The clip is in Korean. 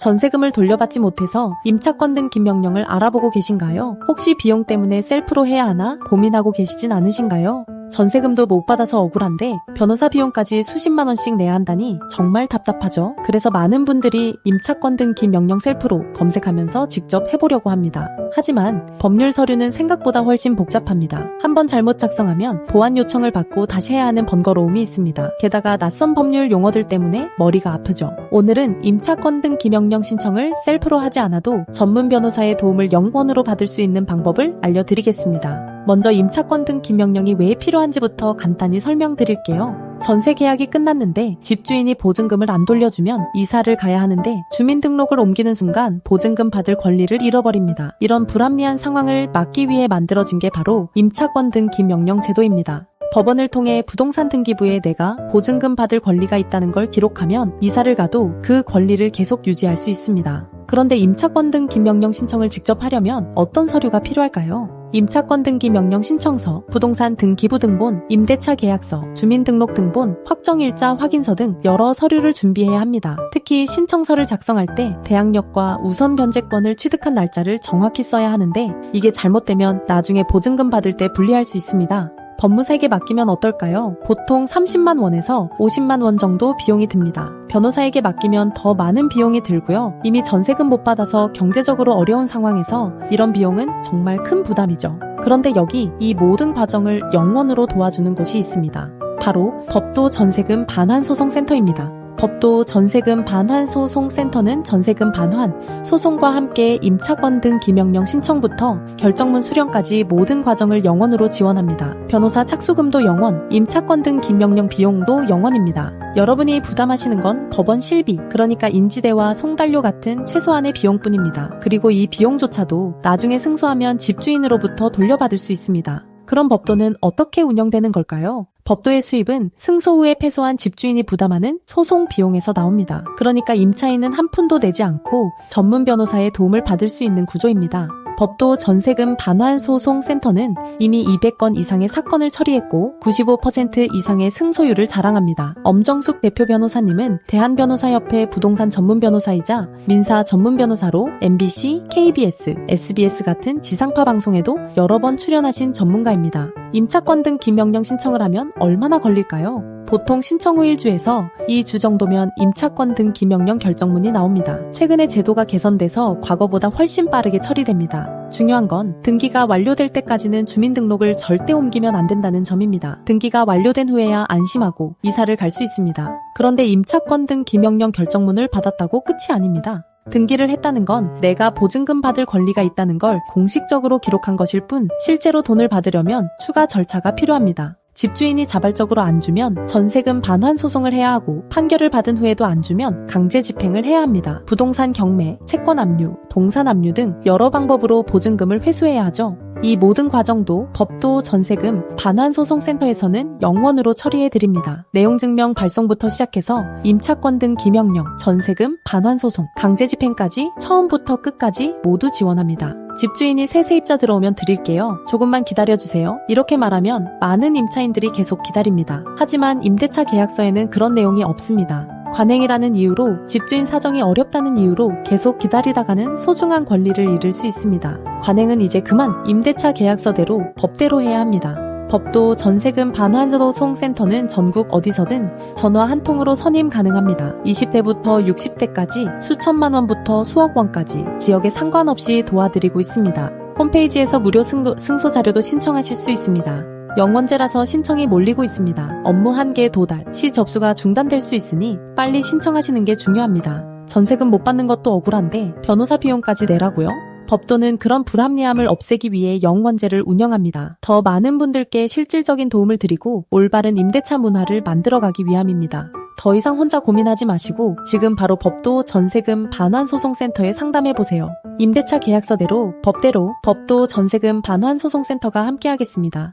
전세금을 돌려받지 못해서 임차권 등기 명령을 알아보고 계신가요? 혹시 비용 때문에 셀프로 해야 하나 고민하고 계시진 않으신가요? 전세금도 못 받아서 억울한데 변호사 비용까지 수십만 원씩 내야 한다니 정말 답답하죠. 그래서 많은 분들이 임차권 등기 명령 셀프로 검색하면서 직접 해보려고 합니다. 하지만 법률 서류는 생각보다 훨씬 복잡합니다. 한번 잘못 작성하면 보완 요청을 받고 다시 해야 하는 번거로움이 있습니다. 게다가 낯선 법률 용어들 때문에 머리가 아프죠. 오늘은 임차권 등기 명령 신청을 셀프로 하지 않아도 전문 변호사의 도움을 0원으로 받을 수 있는 방법을 알려드리겠습니다. 먼저 임차권 등기 명령이 왜 필요한지부터 간단히 설명드릴게요. 전세 계약이 끝났는데 집주인이 보증금을 안 돌려주면 이사를 가야 하는데 주민등록을 옮기는 순간 보증금 받을 권리를 잃어버립니다. 이런 불합리한 상황을 막기 위해 만들어진 게 바로 임차권 등기 명령 제도입니다. 법원을 통해 부동산 등기부에 내가 보증금 받을 권리가 있다는 걸 기록하면 이사를 가도 그 권리를 계속 유지할 수 있습니다. 그런데 임차권 등기 명령 신청을 직접 하려면 어떤 서류가 필요할까요? 임차권 등기 명령 신청서, 부동산 등기부 등본, 임대차 계약서, 주민등록 등본, 확정일자 확인서 등 여러 서류를 준비해야 합니다. 특히 신청서를 작성할 때 대항력과 우선 변제권을 취득한 날짜를 정확히 써야 하는데 이게 잘못되면 나중에 보증금 받을 때 불리할 수 있습니다. 법무사에게 맡기면 어떨까요? 보통 30만 원에서 50만 원 정도 비용이 듭니다. 변호사에게 맡기면 더 많은 비용이 들고요. 이미 전세금 못 받아서 경제적으로 어려운 상황에서 이런 비용은 정말 큰 부담이죠. 그런데 여기 이 모든 과정을 0원으로 도와주는 곳이 있습니다. 바로 법도 전세금 반환소송센터입니다. 법도 전세금 반환소송센터는 전세금 반환, 소송과 함께 임차권 등기 명령 신청부터 결정문 수령까지 모든 과정을 0원으로 지원합니다. 변호사 착수금도 0원, 임차권 등기 명령 비용도 0원입니다. 여러분이 부담하시는 건 법원 실비, 그러니까 인지대와 송달료 같은 최소한의 비용뿐입니다. 그리고 이 비용조차도 나중에 승소하면 집주인으로부터 돌려받을 수 있습니다. 그럼 법도는 어떻게 운영되는 걸까요? 법도의 수입은 승소 후에 패소한 집주인이 부담하는 소송 비용에서 나옵니다. 그러니까 임차인은 한 푼도 내지 않고 전문 변호사의 도움을 받을 수 있는 구조입니다. 법도 전세금 반환소송센터는 이미 200건 이상의 사건을 처리했고 95% 이상의 승소율을 자랑합니다. 엄정숙 대표 변호사님은 대한변호사협회 부동산 전문 변호사이자 민사 전문 변호사로 MBC, KBS, SBS 같은 지상파 방송에도 여러 번 출연하신 전문가입니다. 임차권 등기 명령 신청을 하면 얼마나 걸릴까요? 보통 신청 후 1주에서 2주 정도면 임차권 등기 명령 결정문이 나옵니다. 최근에 제도가 개선돼서 과거보다 훨씬 빠르게 처리됩니다. 중요한 건 등기가 완료될 때까지는 주민등록을 절대 옮기면 안 된다는 점입니다. 등기가 완료된 후에야 안심하고 이사를 갈 수 있습니다. 그런데 임차권 등기 명령 결정문을 받았다고 끝이 아닙니다. 등기를 했다는 건 내가 보증금 받을 권리가 있다는 걸 공식적으로 기록한 것일 뿐 실제로 돈을 받으려면 추가 절차가 필요합니다. 집주인이 자발적으로 안 주면 전세금 반환 소송을 해야 하고 판결을 받은 후에도 안 주면 강제 집행을 해야 합니다. 부동산 경매, 채권 압류, 동산 압류 등 여러 방법으로 보증금을 회수해야 하죠. 이 모든 과정도 법도 전세금 반환소송센터에서는 0원으로 처리해드립니다. 내용증명 발송부터 시작해서 임차권 등 기명령, 전세금, 반환소송, 강제집행까지 처음부터 끝까지 모두 지원합니다. 집주인이 새 세입자 들어오면 드릴게요. 조금만 기다려주세요. 이렇게 말하면 많은 임차인들이 계속 기다립니다. 하지만 임대차 계약서에는 그런 내용이 없습니다. 관행이라는 이유로 집주인 사정이 어렵다는 이유로 계속 기다리다가는 소중한 권리를 잃을 수 있습니다. 관행은 이제 그만 임대차 계약서대로 법대로 해야 합니다. 법도 전세금 반환소송센터는 전국 어디서든 전화 한 통으로 선임 가능합니다. 20대부터 60대까지 수천만 원부터 수억 원까지 지역에 상관없이 도와드리고 있습니다. 홈페이지에서 무료 승소 자료도 신청하실 수 있습니다. 영원제라서 신청이 몰리고 있습니다. 업무 한계 도달 시 접수가 중단될 수 있으니 빨리 신청하시는 게 중요합니다. 전세금 못 받는 것도 억울한데 변호사 비용까지 내라고요? 법도는 그런 불합리함을 없애기 위해 영원제를 운영합니다. 더 많은 분들께 실질적인 도움을 드리고 올바른 임대차 문화를 만들어가기 위함입니다. 더 이상 혼자 고민하지 마시고 지금 바로 법도 전세금 반환소송센터에 상담해보세요. 임대차 계약서대로 법대로 법도 전세금 반환소송센터가 함께하겠습니다.